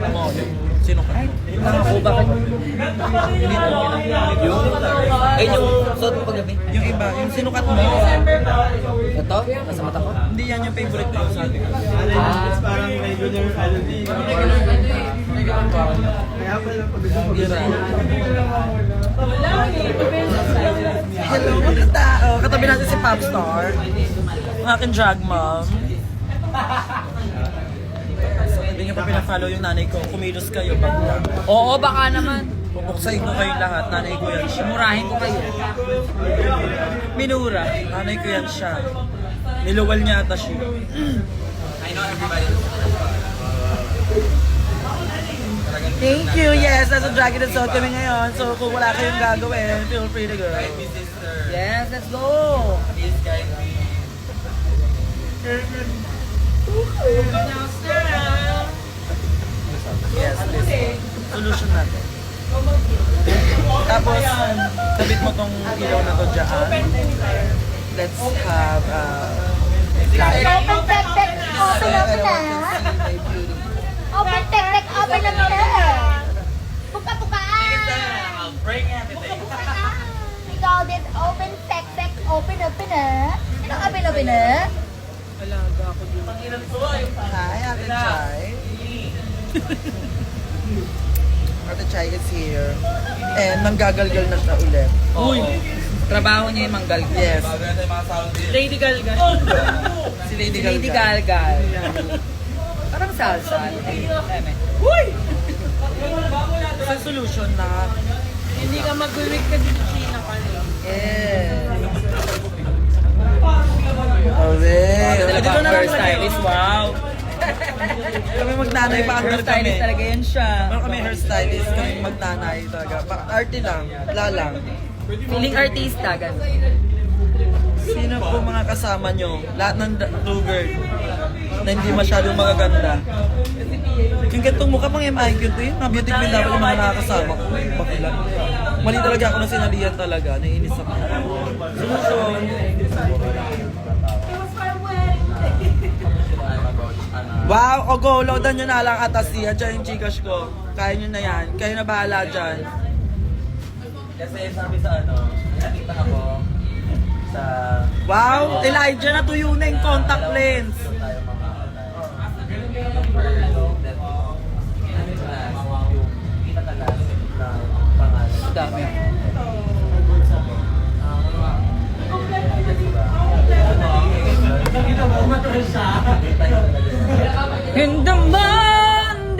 Mo, sino ka? Ako, bakit? Ay, yung suot mo paggabi. Yung iba, yung sinukat mo. Ito? Nasa mata ko? Hindi yan yung favorite ko sa atin. Parang regular ano din. Hello mga tao! Katabi natin si Popstar. Ang aking drag mom. Hindi niyo pa pinafollow yung nanay ko. Kumilos kayo. Bakla. Oo, baka naman. Pupuksain ko kayo lahat. Nanay ko yan siya. Murahin ko kayo. Minura. Nanay ko yan siya. Niluwal niya ata siya. I know everybody. Thank you! Yes, nasa Dragon and Soul kami ngayon. So kung wala kayong gagawin, feel free to go. Yes, let's go. Yes, this solution natin. Tapos, sabit mo tong ilaw na to dyan. Let's have light. Open, tek, tek, open up na. Open, tek, tek, open up na. Buka-bukaan. Buka-bukaan. Ikaw din, open, tek, tek, open up na. Ano open up na? Hi, Ate Chai. Ate Chai is here. And nanggagalgal na siya ulit. Uy, trabaho niya yung manggal. Yes. Lady Galgal. Si Lady Lady Galgal. Galgal. Parang salsa. Uy! Sa solution na. Hindi ka mag-wig kasi sa China ka. Yeah. Okay. Talaga Dito na lang hairstylist. Wow. Kami magnanay pa under kami. Hairstylist talaga yan siya. Meron kami hairstylist, kami magnanay talaga. Arte lang, lalang. Feeling artista, gano'n. Sino po mga kasama nyo? Lahat ng lugar na hindi masyadong magaganda. Yung gantong mukha pang MIQ to yun, mga beauty queen dapat yung mga nakakasama ko. Bakila. Mali talaga ako na sinalihan talaga, naiinis ako. Solusyon. Wow, o go, loadan nyo na lang atasiya. Diyan yung chikash ko. Kaya nyo na yan. Kayo na bahala dyan. Kasi sabi sa ano, nakita ako sa Wow, Elijah, natuyo na yung contact lens. tayo mga kita ka lang na pangalan. Dami. In the morning,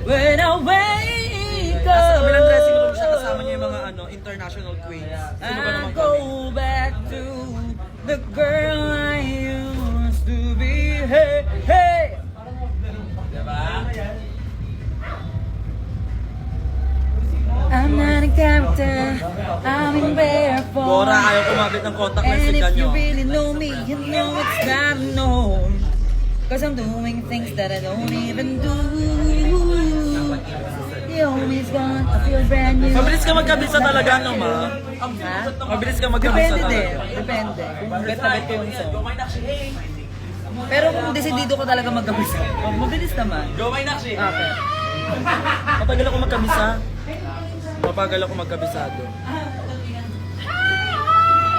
when I wake Nasa kabilang dressing room up, siya, kasama niya yung mga international queens. Sino ba I naman go kami? back to the girl I used to be. Hey, hey. I'm not a character, I'm in barefoot. Bora, ayaw kumabit ng contact lens And si if you Kanyo. really know me, you know it's not known. Cause I'm doing things that I don't even do. The homies gone, I feel brand new. Mabilis ka magkabisa talaga, no, ma? Ha? Mabilis ka magkabisa Depende din. talaga. Depende. Kung bet ko yung song. Pero kung desidido ko talaga magkabisa, mabilis naman. Okay. Matagal ako magkabisa. Mapagal ako magkabisado.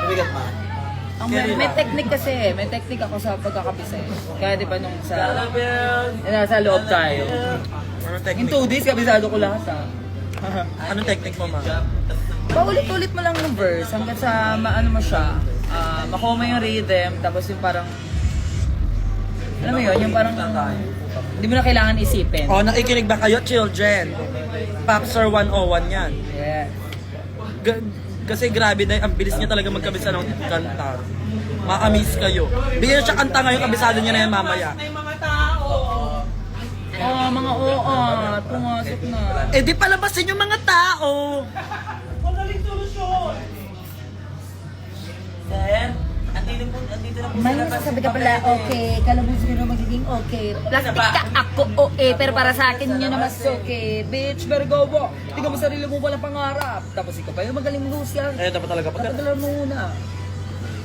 Mabigat pa. May technique kasi eh. May technique ako sa pagkakabisa eh. Kaya di ba nung sa loob tayo. Anong In technique? 2 days, kabisado ko lahat ah. Anong technique mo, ma? Paulit-ulit mo lang yung verse hanggang sa maano mo siya. Makoma yung rhythm, tapos yung parang alam mo yun, yung parang hindi mo na kailangan isipin. Oh, nakikinig ba kayo, children? Popstar 101 yan. Yeah. Kasi grabe na, ang bilis niya talaga magkabisa ng kanta. Ma-amaze kayo. Bigyan siya kanta ngayon, kabisado niya na yan mamaya. Oh, mga oo, pumasok na. Eh di palabasin yung mga tao! Then, andito na po May masasabi ka pala, okay, kalabos nyo na magiging okay. Plastic ka ako, okay, pero para sa akin yun na mas okay. Bitch, Bergobo, tingnan mo sarili mo walang pangarap. Tapos ikaw pa yung magaling Lucia. Eh, dapat talaga pagka... Patagalan mo muna.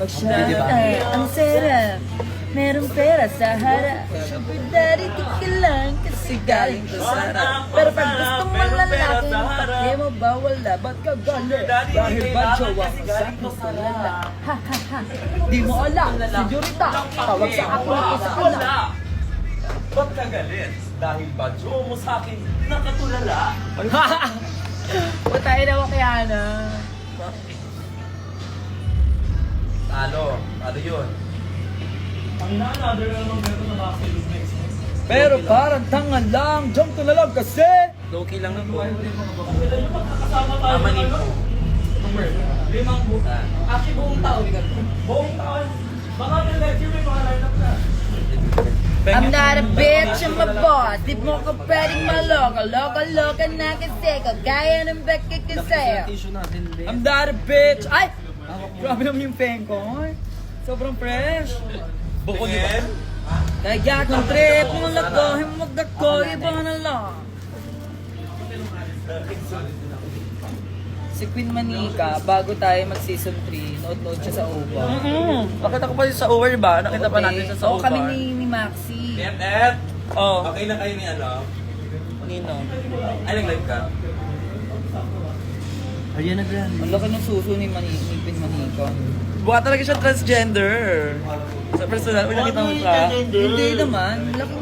Siya ay ang sarap, merong pera sa harap. Siyempre daddy, tikila. kasi galing ko sa harap. Pero pag gusto mo lalaki, pake mo ba wala? Ba't ka galit? Dahil ba jowa ko sa akin tulala? Ha ha ha, di mo alam, si Jurita, tawag sa ako ako sa kanya. Ba't ka galit? Dahil ba jowa mo sa akin nakatulala? Patay na mo kaya na. Talo yun. Pero parang tangan lang, jump to na lang kasi. Low-key lang na po. Tama ni po. Actually, buong taon. Baka next year may mga lineup na. I'm not a bitch, I'm a boss. Di mo ko pwedeng maloko. Loko-loko na kasi kagaya ng Becky kasi. Tissue natin, Be. I'm not a bitch. Ay! Grabe naman yung pen ko. Sobrang fresh. Buko, di ba? Kaya kung trip mo na ko, himag ako, iba na lang. Si Queen Manika, bago tayo mag-season 3, nood-nood siya sa OVA. Nakita ko pa sa over ba? Nakita pa natin siya sa Oo, over. kami ni Maxi. BFF! Oh, Okay na kayo ni ano? Nino. Ay, nag-live ka? Ariana Grande. Ang laki ng suso ni Queen Manika. Buka talaga siya transgender. Sa personal, may nakita mo siya. Hindi naman, laki.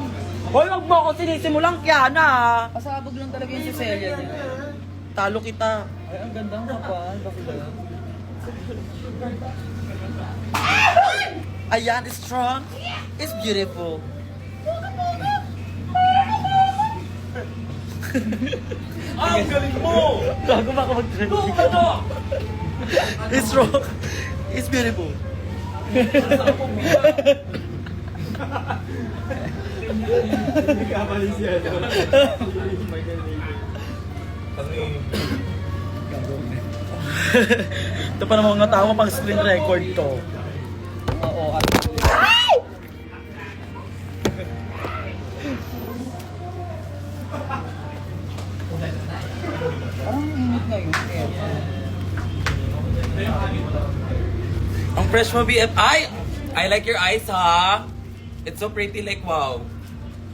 Hoy, wag mo ako sinisimulang Kiana. Pasabog lang talaga yung Cecilia niya. Talo kita. Ay, ang ganda ng kapal. Bakit ba? Ayan, is strong. It's beautiful. Ang galing mo! Gago ba ako mag-trending? It's strong. It's beautiful. Ito pa naman mga tao pang screen record to. Oo, at parang init na yun. Ang fresh mo, BF. Ay! I like your eyes, ha? It's so pretty, like wow.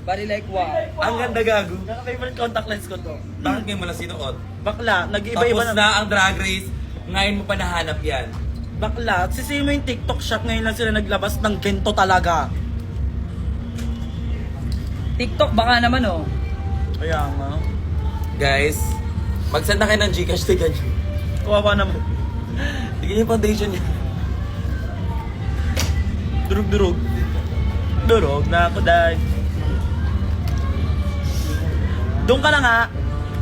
Body like wow. Ang ganda, gago. Favorite contact lens ko to. Bakit ngayon mo lang sinuot? Bakla, nag-iba-iba Tapos na ang Drag Race, ngayon mo pa nahanap yan. Bakla, sisiyo mo yung TikTok shop ngayon lang sila naglabas ng gento talaga. TikTok baka naman oh. Kaya nga. Guys, mag-send na kayo ng Gcash, tigan nyo. Kawawa naman. Tignan yung foundation niya. Durog-durog. Durog na ako dahil. Doon ka na nga.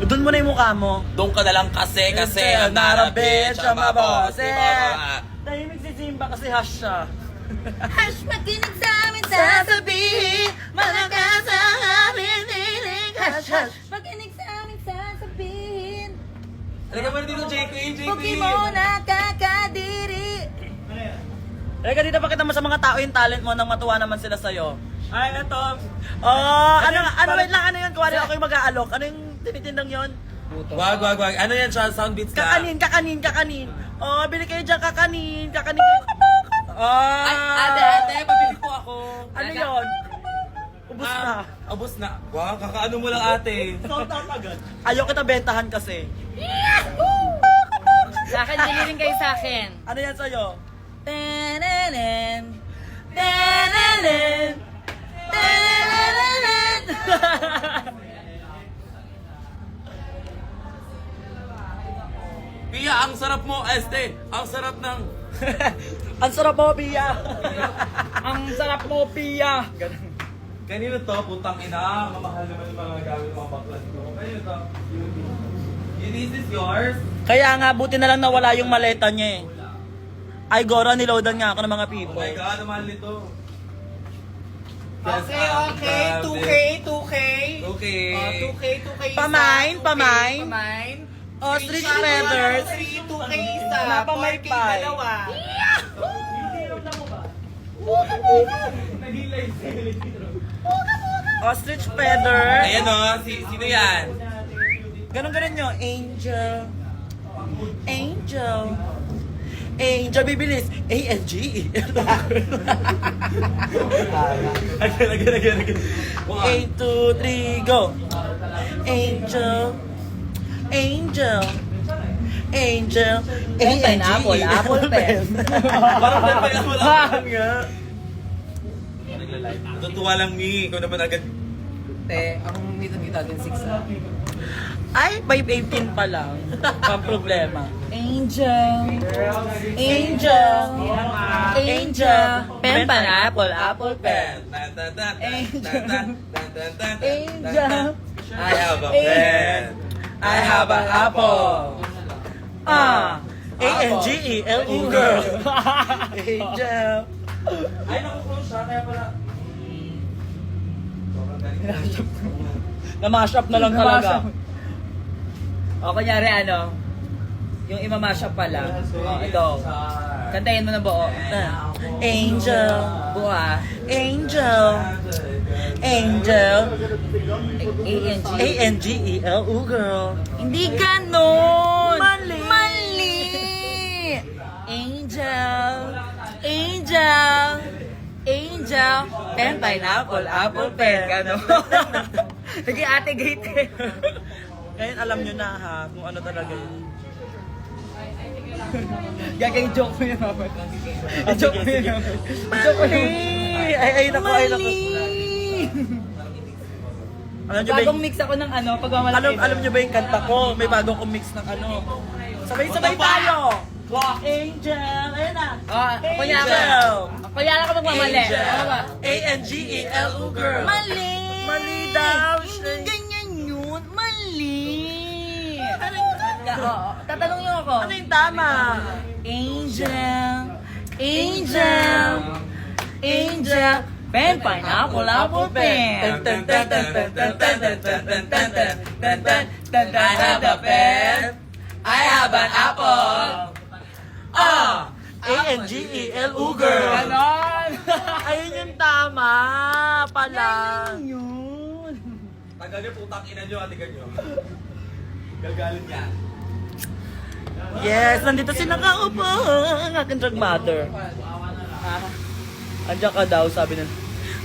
Doon mo na yung mukha mo. Doon ka na lang kasi I'm not a bitch, I'm a boss. Diba? Tahimik si Simba kasi hash siya. Hush, makinig sa amin sasabihin. Malakas ang aming hiling. Hush, hush, makinig sa amin sasabihin. Halika mo na dito, JK. Puki mo nakakadiri. Teka, dito pakita mo sa mga tao yung talent mo nang matuwa naman sila sa'yo. Ay, ito. Oh, wait lang, ano yun? Kuwari ako yung mag-aalok. Ano yung tinitindang yun? Wag. Ano yan, siya? Sound beats ka? Kakanin. Oh, bili kayo dyan, kakanin kayo. Oh, Ate, pabili po ako. ano yun? Ubus na. Ubus na. Wow, kakaano mo lang, ate. Ayaw kita bentahan kasi. Sa akin, bili rin kayo sa akin. Ano yan sa'yo? Tanananan. Tanananan. Tanananan. Pia, ang sarap mo, Este. Ang sarap ng... Ang sarap mo, Pia. Ang sarap mo, Pia. Kanino to? Putang ina. Mamahal naman yung mga gamit ng mga baklas ko. Kanino to? This is yours? Kaya nga, buti na lang nawala yung maleta niya eh. Ay, Gora, niloadan nga ako ng mga Oh people. my God, ang mahal nito. Okay. 2K. 2K. Pamain. Pamain. Ostrich feathers. 2K isa. Napamay 4K pie. dalawa. Ostrich feather. Ayan o, sino yan? Ganon nyo. Angel. Angel, bibilis. A-N-G-E. Again. 8, 2, 3, go. Angel. Angel. Angel. Pen, pineapple, apple, pen. Parang pa lang wala nga. Natutuwa lang ni. Ikaw naman agad. Te, ang meet natin 6 ah. Ay, 5:18 pa lang. Ang problema. Angel. Angel. Angel. Pen, pineapple, apple, pen. Angel. I have a pen. I have an apple. A-N-G-E-L, girl. Angel. Ay, naku-close siya. Kaya pala. Na-mash up na lang talaga. O, kunyari ano, yung ima-mash up pala. O, ito. Kantayin mo na buo. Angel. Buo ah. Angel. Angel. A-N-G. A-N-G-E-L, girl. Hindi ganon! Mali. Mali! Angel. Angel. Angel. Pen, pineapple, apple, pen. Ganon. Sige, ate, gate. Ngayon alam nyo na ha, kung ano talaga yun. Gagawin joke mo yun, mama. Joke mo yun. Joke mo yun. Ay, naku, ay, naku. Alam nyo ba Bagong yung, mix ako ng ano, pagmamalaki. alam nyo ba yung kanta ko? May bagong kong mix ng ano. Sabay-sabay tayo! Angel! Ayun na! Kunyara. Kunyara ka magmamali. Angel! Ano ba? A-N-G-E-L, girl! Mali! Mali daw siya. Ganyan yun. Mali! Oo, tatanong niyo ako. Ano yung tama? Angel. Angel. Angel. Pen, pineapple, apple, pen. I have a pen. I have an apple. A-N-G-E-L, girl! Ganon! Ayun yung tama pala. Yun. Tagal niyo, putang ina niyo, atigan niyo. Gagalit niya. Yes, nandito si nakaupo ang aking drag mother. Andiyan ka daw, sabi na.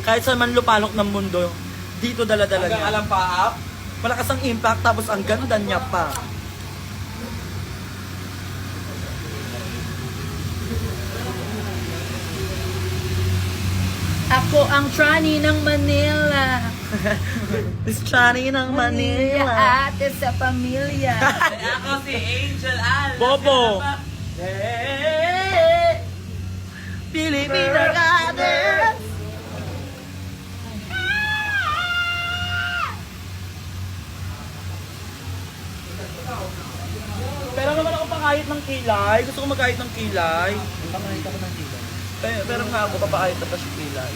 Kahit saan man lupalok ng mundo, dito dala-dala Hanggang niya. alam pa up. Malakas ang impact, tapos ang ganda niya pa. Ako ang tranny ng Manila. Miss Chani ng Manila. Ate sa pamilya. Ako si Angel Al. Bobo. Filipina Goddess. Pero naman ako pakahit ng kilay. Gusto ko magkahit ng kilay. Pangahit ako ng tila. Pero nga ako papakahit na pa si kilay.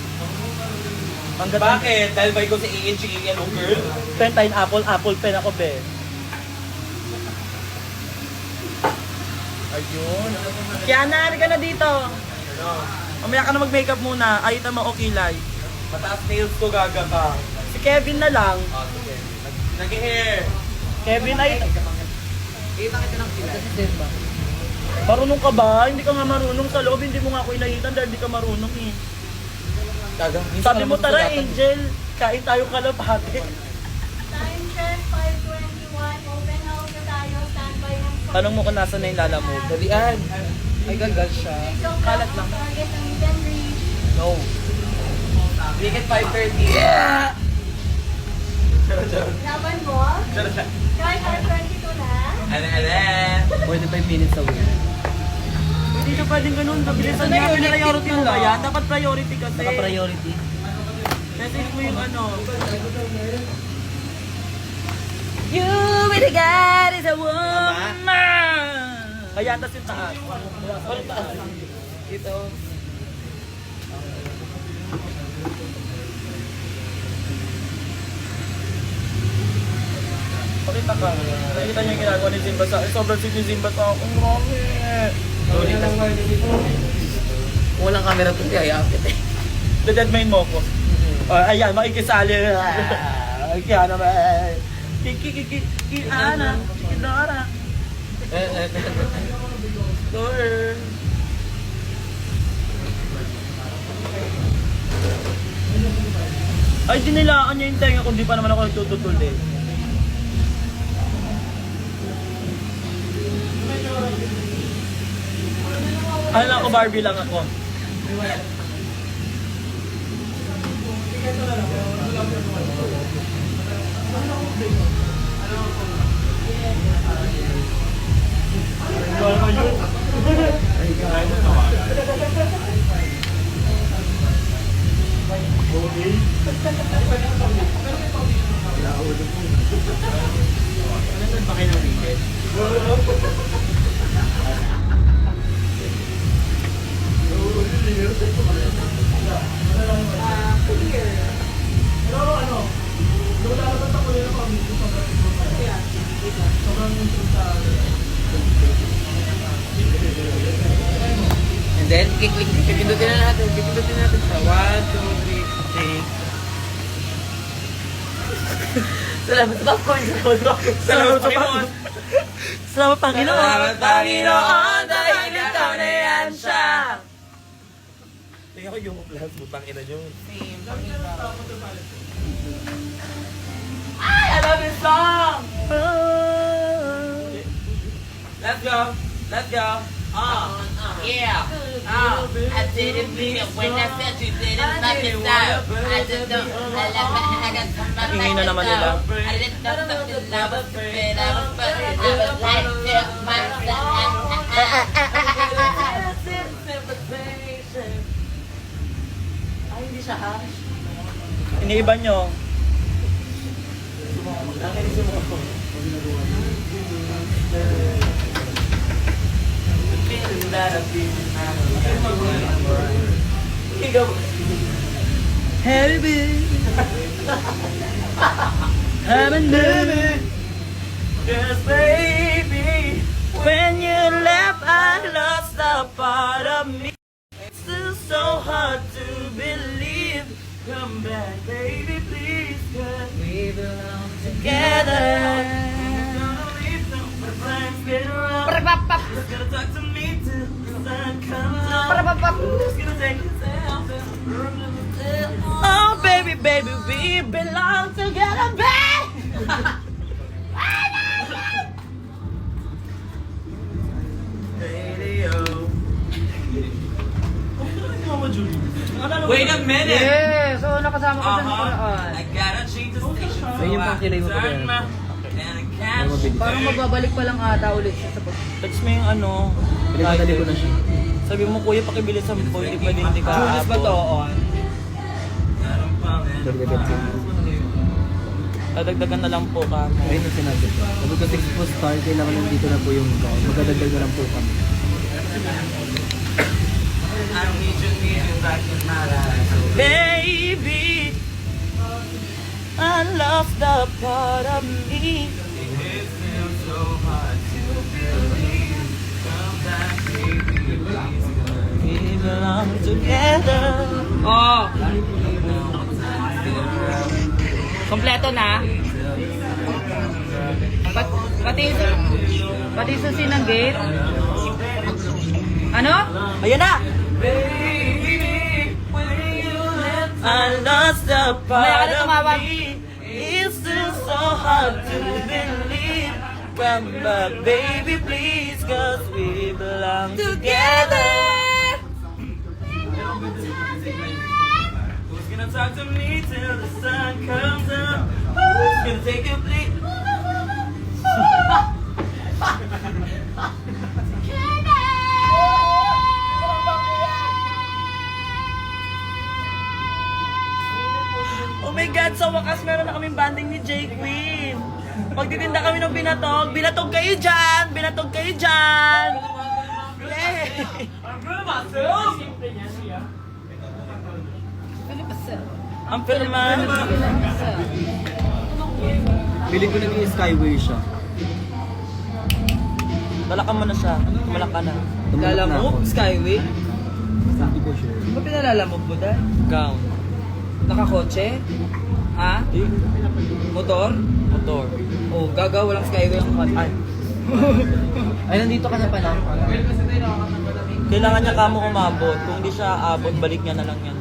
Ang ganda. Bakit? Dahil ba ikaw si A-N-G-E-L, girl? Pen, pineapple, apple pen ako, be. Ayun. Kiana, halika na dito. Mamaya ka na mag-makeup muna. Ayun naman o kilay. Mataas nails ko, gaga ka. Si Kevin na lang. Oh, sige. Nag-hair. Kevin ay... Kita kita ng sila. Marunong ka ba? Hindi ka nga marunong sa loob. Hindi mo nga ako inahitan dahil hindi ka marunong eh. Sabi mo, tara Angel, kain tayo kalapate. Time check, 5:21. Open house na tayo. Standby ng Tanong mo kung nasa na yung lalamove. Dalian. Ay, gagal siya. Kalat lang. Target ng can reach. No. Make it 5:30. Laban mo. Kahit 5:22 na. Ano? 45 minutes away. Hindi ka pwedeng ganun. Bilisan niya. Priority mo ba yan? Dapat priority kasi. Naka-priority. Message mo yung ano. You with a God is a woman. Kaya tas yung taas. Ano taas? Ito. Pakita ka. Nakikita niyo yung ginagawa ni Zimba sa... Sobrang sweet ni Zimba sa akin. Marami. Kung walang camera to, kaya akit eh. Deadmine mo ko. Ayan, makikisali. Kaya naman. Kiki, Ana. Kiki, Dora. Door. Ay, dinilaan niya yung tenga kung di pa naman ako nagtututol eh. Ano lang ako, Barbie lang ako. And then, pipindutin na natin sa 1, 2, 3. Salamat sa popcorn. Salamat sa Panginoon. Salamat Panginoon. Salamat, Panginoon, dahil ikaw na yan siya. Tingnan ko yung lahat butang ina nyo. I love this song! Let's go! Let's go! Yeah. I didn't mean it when I said you didn't like it out. I just don't. I got somebody Ingay na naman nila. I didn't know something. I was stupid. I was fucking. I was like, tip myself. Ay, hindi siya harsh. Iniiba nyo. Hey baby, I'm a baby. Yes baby, when you left I lost a part of me. It's still so hard to believe. Come back baby please, 'cause we belong together. Get around. Just gonna talk to me till the sun comes up. Just gonna take you down. Oh baby, baby, we belong together, babe. Radio. Wait a minute! Yeah, so nakasama ko sa nakaraan. I gotta change the station. Ayun yung pang kilay mo pa Turn yan. my- and I can't- Parang magbabalik pa lang ata ulit siya sa pag... Text mo yung ano. Pinagdali ko na siya. Sabi mo, kuya, pakibilisan mo po. Hindi pwede hindi ka Judas ba to? aabot. Dadagdagan na lang po kami. Ayun ang sinabi ko. Sabi ko 6 po star, kailangan nandito na po yung gown. Magdadagdag na lang po kami. I need you back in my life. Baby, I lost a part of me. It feels so hard to believe. Come back, baby, please. We belong together. Oh! Kompleto na? Pati susi ng gate? Ano? Ayan na! Baby, when you left, I lost a Mamaya ka part na of tumawag. me. It's still so hard to believe. Come back, baby, please, 'cause we belong together. who's gonna talk to me till the sun comes up? Who's gonna take a bleed? Oh my God, sa wakas meron na kaming banding ni J. Queen. Magtitinda kami ng binatog. Binatog kayo dyan! Binatog kayo dyan! Yay! Ang pilman. Pili ko naging skyway siya. Dalakan mo na siya. Tumalak ka na. Tumalak na ako. Skyway? Hindi ko sure. Ba pinalalamog mo dahil? Gown. Nakakotse? Ha? Motor? Motor. Oh, gaga, walang skyway ang ay. Ay, nandito ka na pala. Kailangan niya kamo umabot. Kung hindi siya abot, balik niya na lang yan.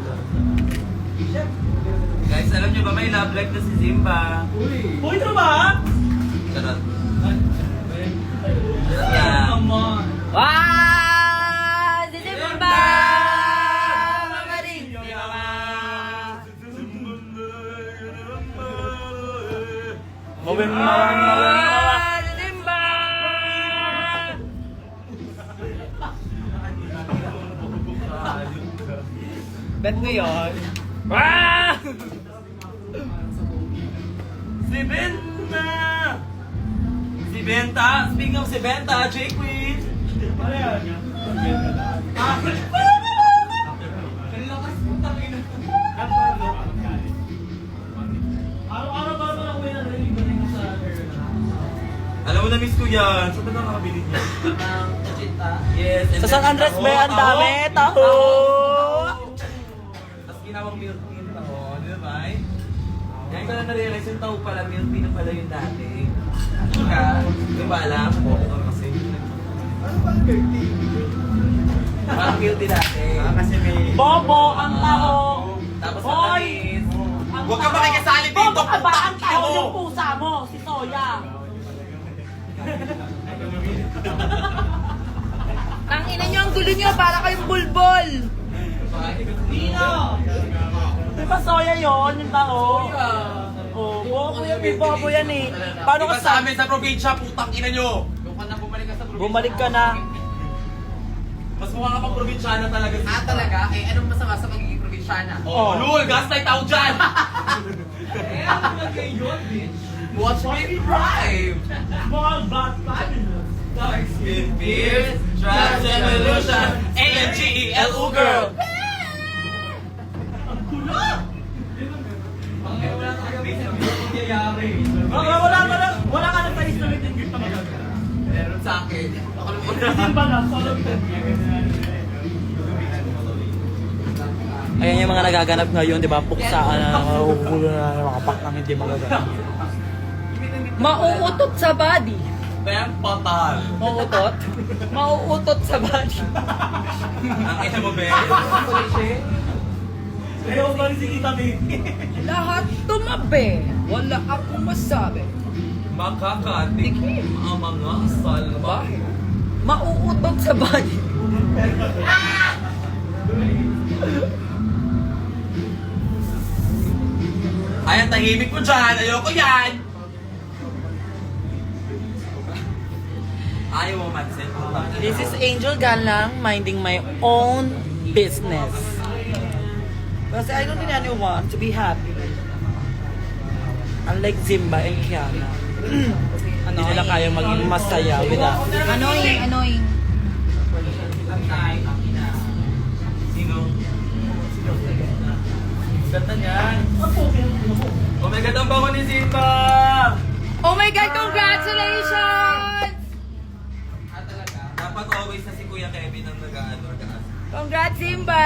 Guys, alam niyo ba may love life na si Zimba? Uy, ito ba? Charot. Yeah. Wow! Disimba! Mga ring! Disimba! Bet mo yun? Si Benta! Si Benta! Speaking of si Benta, J-Queen! Ano yan? Araw-araw ba ito lang may narinig mo sa alam mo, na-miss ko yan. Saan ba nakakabili niya? Yes. and Sa then- San Andres ba? Ang dami. Taho! Tapos ginawang milk tea na ako, di ba? Ngayon ko na na-realize yung tao pala, milk tea na pala yung dati. Ka, di ba alam? Oo, kasi. Parang milk tea dati. Kasi may... Bobo ang tao! Tapos Hoy! matamis. Huwag ka makikisali dito! Bobo ka ba ang tao Ino! yung pusa mo? Si Soya! Ang ina nyo, ang gulo nyo, para kayong bulbol! Di ba Soya yun? Yung tao? Oh, bobo yan. May bobo yan eh. Paano ka sa amin? sa probinsya, putang ina nyo! Bumalik ka na. Mas mukha ka pang probinsyana talaga. Talaga? Eh, anong masama sa magiging probinsyana? Oh, lul! Gaslight ako dyan! Watch me drive! Small black Dark skin, fierce, trans evolution, A-N-G-E-L-U girl! Wala ka na sa instrument yung gift na magagawa. Meron sa akin. Ako lang muna. Simba na, solo Ayan yung mga nagaganap ngayon, di ba? Puksaan na, mahuhulo na, mga paknang hindi magaganap. Mauutot sa body. Bam, patal! Mauutot? Mauutot sa body. Ang ina mo, Ben? Ayaw ba rin si Tita May? Lahat tumabi. Wala akong masabi. Makakatikim ang mga salbahe. Mauutot sa body. Ay, ang tahimik mo dyan! Ayoko yan! Ayaw mo mansin. This is Angel Galang, minding my own business. Kasi I don't need anyone to be happy. Unlike Zimba and Kiana. Hindi nila kaya maging masaya without. Annoying. Sino? Ganda niyan. Oh my God, ang bango ni Zimba! Oh my God, congratulations! Dapat always na si Kuya Kevin ang nag-ano. Congrats, Simba!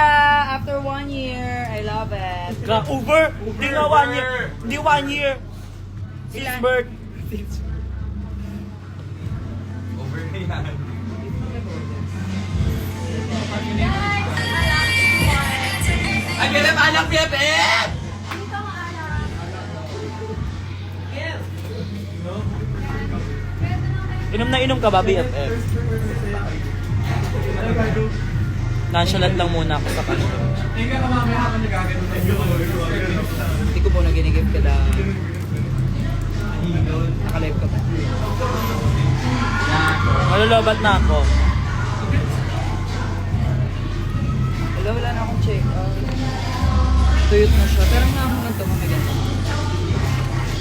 After 1 year, I love it. Over! Di nga 1 year. Di 1 year. Since birth. Over na yan. Ay, ganun anak niya, Ben! Inom na inom ka ba, BFF? Nonchalant lang muna ako sa kanya. Hindi ko po na ginigip ka na. Nakalive ka ba? Malulubat na ako. Wala na akong check. Tuyot na siya. Pero nga ako ganito, mamigan.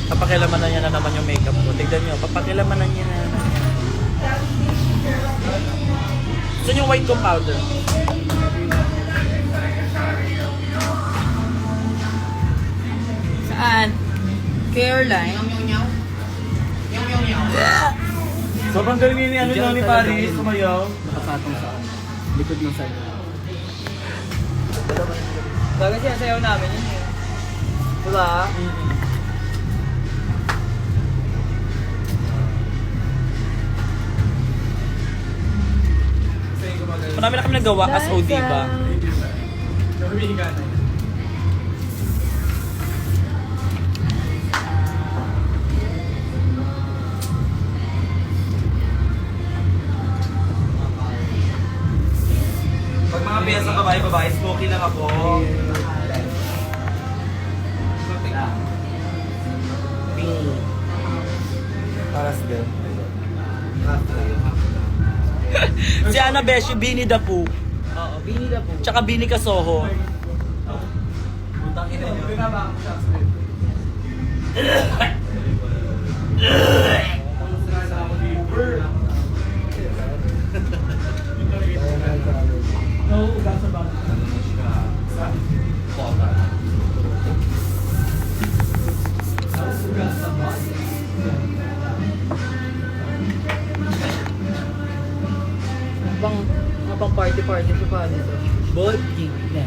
Papakilaman na niya na naman yung makeup ko. Tignan nyo, papakilaman na niya na. Gusto yung white kong powder? Saan? Caroline? Sobrang galing ni ano daw ni Paris, sumayaw. Nakapatong sa likod ng side. Bagay siya sayaw namin yun eh. Diba? Marami na kami nagawa as OD ba? tayo babae, smoky lang ako. Paras din. Si Ana Beshi, Bini Dapu. Oo, Bini na po. Tsaka Bini Kasoho. Putang ina nyo. Habang party-party siya pa dito. Bold gig na.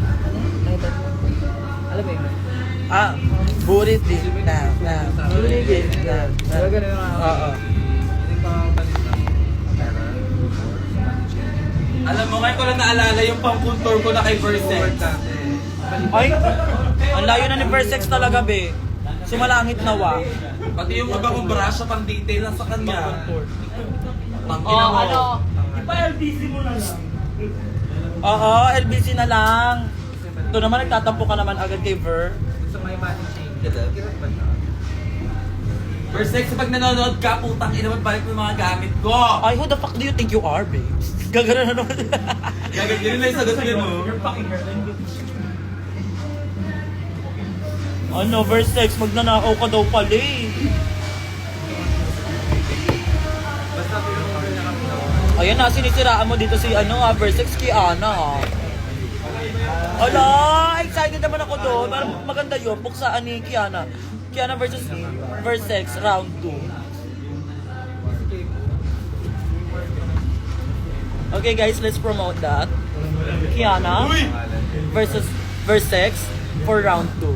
Alam mo yun? Ah, burit din. Burit din. Pero ganun yung Oo. Alam mo, ngayon ko lang naalala yung pang-contour ko na kay Versex. Ay, ang layo na ni Versex talaga, be. Sumalangit nawa. Pati yung iba kong brush sa pang-detail na sa kanya. Tangina Oh, mo. ano? Oo, LBC na lang. Ito naman, nagtatampo ka naman agad kay Ver. Versex, pag nanonood ka, putang ina mo, balik mo yung mga gamit ko. Ay, who the fuck do you think you are, babe? Gagano na naman. Gaganyan lang yung sagot mo. Ano, Versex, magnanakaw ka daw pala eh. Ayan na, sinisiraan mo dito si Versex Kiana ha. Ala, excited naman ako doon. Parang maganda yun, buksaan ni Kiana. Kiana versus Versex, round 2. Okay guys, let's promote that. Kiana versus Versex for round 2.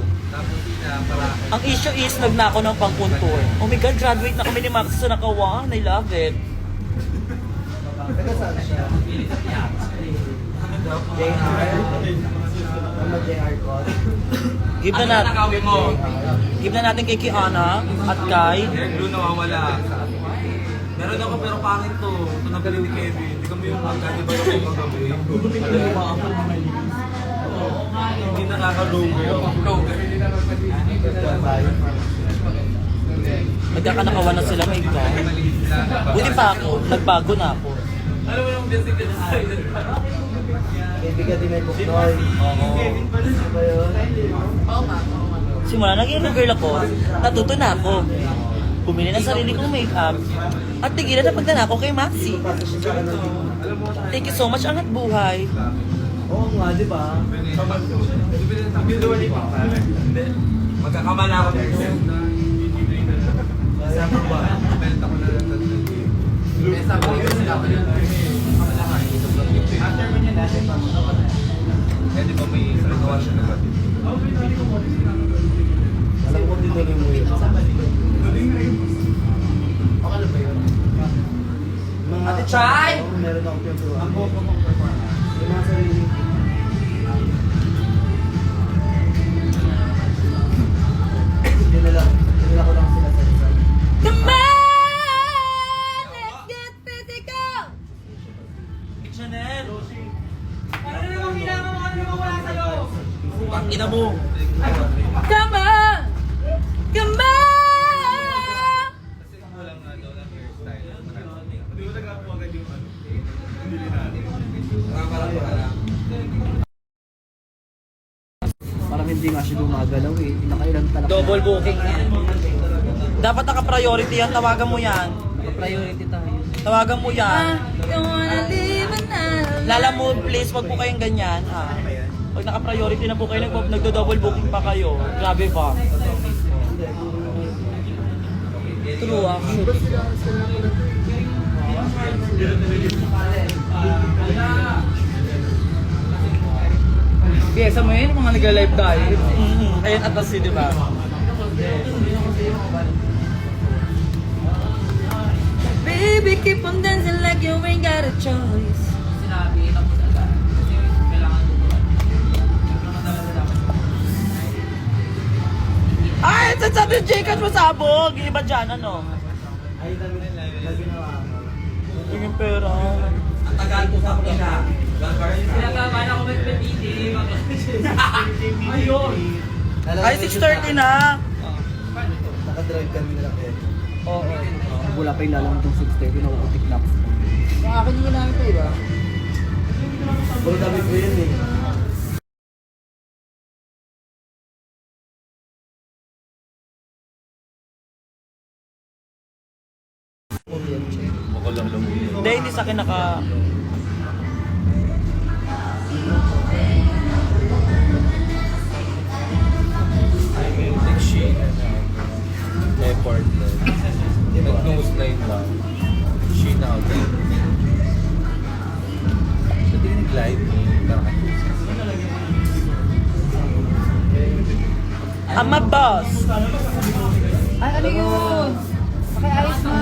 Ang issue is, nagnako ng pang-contour. Oh my God, graduate na kami ni Max sa Nakawan. I love it. Taga saan siya? JR? Ano JR ko? Give na Ano natin. nakawin mo? Give na natin kay Kiana at kay... Air glue nawawala. Meron ako pero pangit to. Ito nagaling ni Kevin. Hindi kami yung magkani ba yung magabi? Hindi nakaka-logo. Magkakanakawan na sila, may ikaw. Buti pa ako, nagbago na ako. Ano mo yung basic na decided pa? Kaibigan din may buknoy. Oo. Ano ba yun? Simula naging girl ako, natuto na ako. Bumili ng sarili kong makeup. At tigilan na pagdala ko kay Maxi. Thank you so much, angat buhay. Oo nga, di ba? Magkakamala ako dito. Sama ba? Pwede ba may saragawa siya na ba? Alam ko tinuloy mo yun. Mga, Ate Chay! Oo, meron akong pintuan. Yung mga sarili. Dinala ko lang sila sa isa. Come on! Let's get physical! Chanel! Ano namang ginagawa mo? Ano namang wala sa'yo? Ang ina mo! Come on! Come on! Parang hindi nga siya gumagalaw eh. Nakailan talaga. Double booking yan. Dapat naka-priority yan, tawagan mo yan. Priority tayo. Tawagan mo yan. Don't wanna live another Lala mo, please, wag po kayong ganyan. Ha? Pag naka-priority na po kayo, nagdo-double booking pa kayo. Grabe ba? True actually. Piyesa mo yun, mga nag-live tayo. Ayun, atas si, di ba? Baby, keep on dancing like you ain't got a choice. Ay, sabi yung J-Cat masabog. Yung iba dyan, ano? Ay, lagi na ako. Yung pera. Tagal ko sa pina. Pinagama na ako magpipili. Ayun. Ay, 6:30 na. Nakadrive kami na lang eh. Oo. Wala pa yung lalang itong 6:30, nakukutik na ako. Yung akin yung ginamit ko, iba? Puro dami ko yun eh. Hindi, hindi sa akin naka... Like Shein and Leopard. Nag-nose line lang. Shein out. Sa tingin nag-live, parang I'm a boss. Ay, ano yun? Pakiayos mo.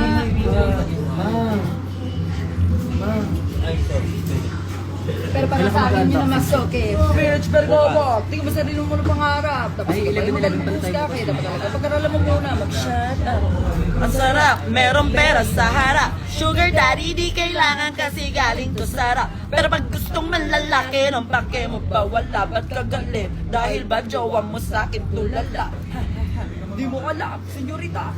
Pero para sa akin yun na mas okay. Bitch, pero go. Tingnan mo sa sarili mo ng pangarap. Tapos Ay, 11 pala tayo. Kaya dapat talaga pag-aralan mo muna. Mag-shut up. Ang sarap, merong pera sa harap. Sugar daddy, di kailangan kasi galing to sarap. Pero pag gustong manlalaki, ng pake mo ba wala? Ba't ka galit? Dahil ba jowa mo sa akin tulala? Di mo alam, senyorita.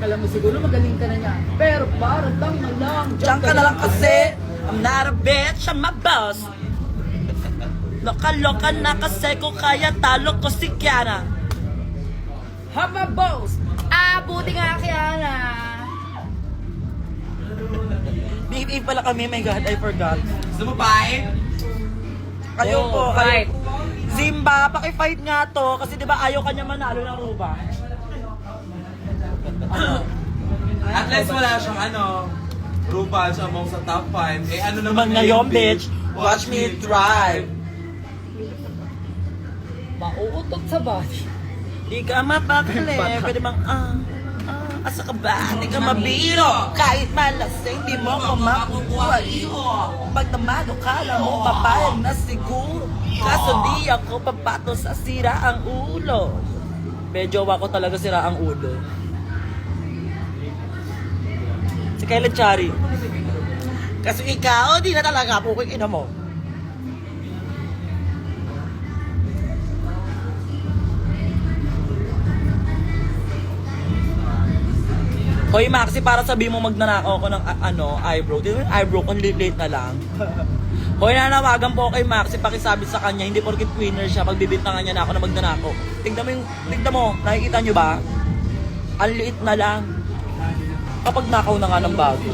Kala mo siguro magaling ka na niya. Pero parang lang na lang. Diyan ka na lang kasi. I'm not a bitch, I'm a boss. Loka-loka na kasi ko kaya talo ko si Kiana. Hama boss! Ah, buti nga kaya na. BFF pala kami, my God, I forgot. Gusto mo pa eh? Kayo Oh, po, fight. kayo. Zimba, pakifight nga to. Kasi di ba ayaw kanya manalo ng Ruba. At least wala siyang RuPaul siya among sa top 5. Eh ano Naman naman ngayon, bitch. Watch me drive. Mauutot sa body. Di ka mapakali. Pwede bang, asa ka ba? Di ka mabiro. Kahit malasing, di mo ko makukuha. Pag namado ka, alam mo, papayag na siguro. Kaso di ako papato sa sira ang ulo. Medyo ako talaga sira ang ulo. Si Kayla Chari. Kasi ikaw, di na talaga po ina mo. Hoy Maxi, para sabihin mo magnanakaw ako ng eyebrow. Di ba yung eyebrow ko, late na lang. Hoy, nanawagan po ako kay Maxi, pakisabi sa kanya, hindi porkit winner siya, pagbibintangan niya na ako na magnanakaw. Tignan mo, nakikita niyo ba? Ang liit na lang. Kapag nakaw na nga ng bago.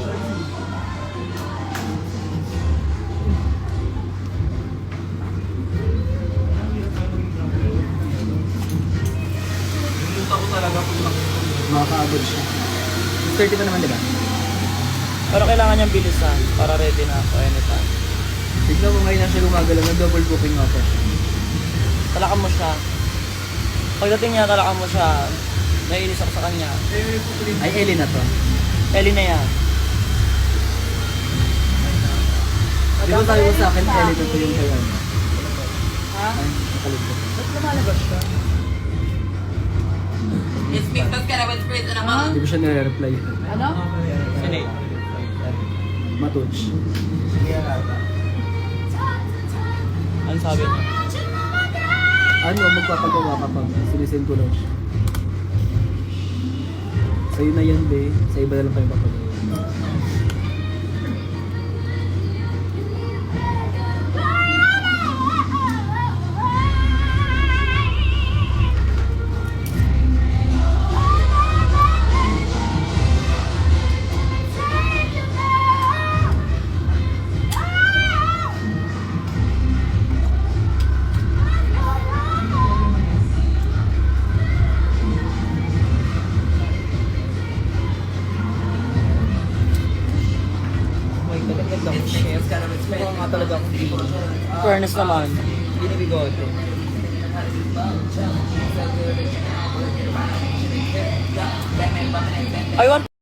Pumunta ko talaga kung Makakaabot siya. 30 pa naman, di ba? Pero kailangan niyang bilisan para ready na ako anytime. Tignan mo ngayon na siya gumagalaw, nag-double booking nga pa siya. Talakan mo siya. Pagdating niya, talakan mo siya. Naiinis ako sa kanya. Ay, Ellie na to. Ellie na yan. Di ba sabi mo sa akin, Ellie na to yung kaya niya? Ha? Ay, nakaligtas. Ba't lumalabas siya? It's because ka na with prison Ha? naman. Di ba siya nire-reply? Ano? Sini. Matuch. Ano sabi niya? Ano, magpapagawa kapag sinisend ko lang siya. Sa'yo na yan, be. Sa iba na lang kayo papagawa. Mukhang nga talaga akong hindi ko. Fairness naman. Hindi na bigote. I want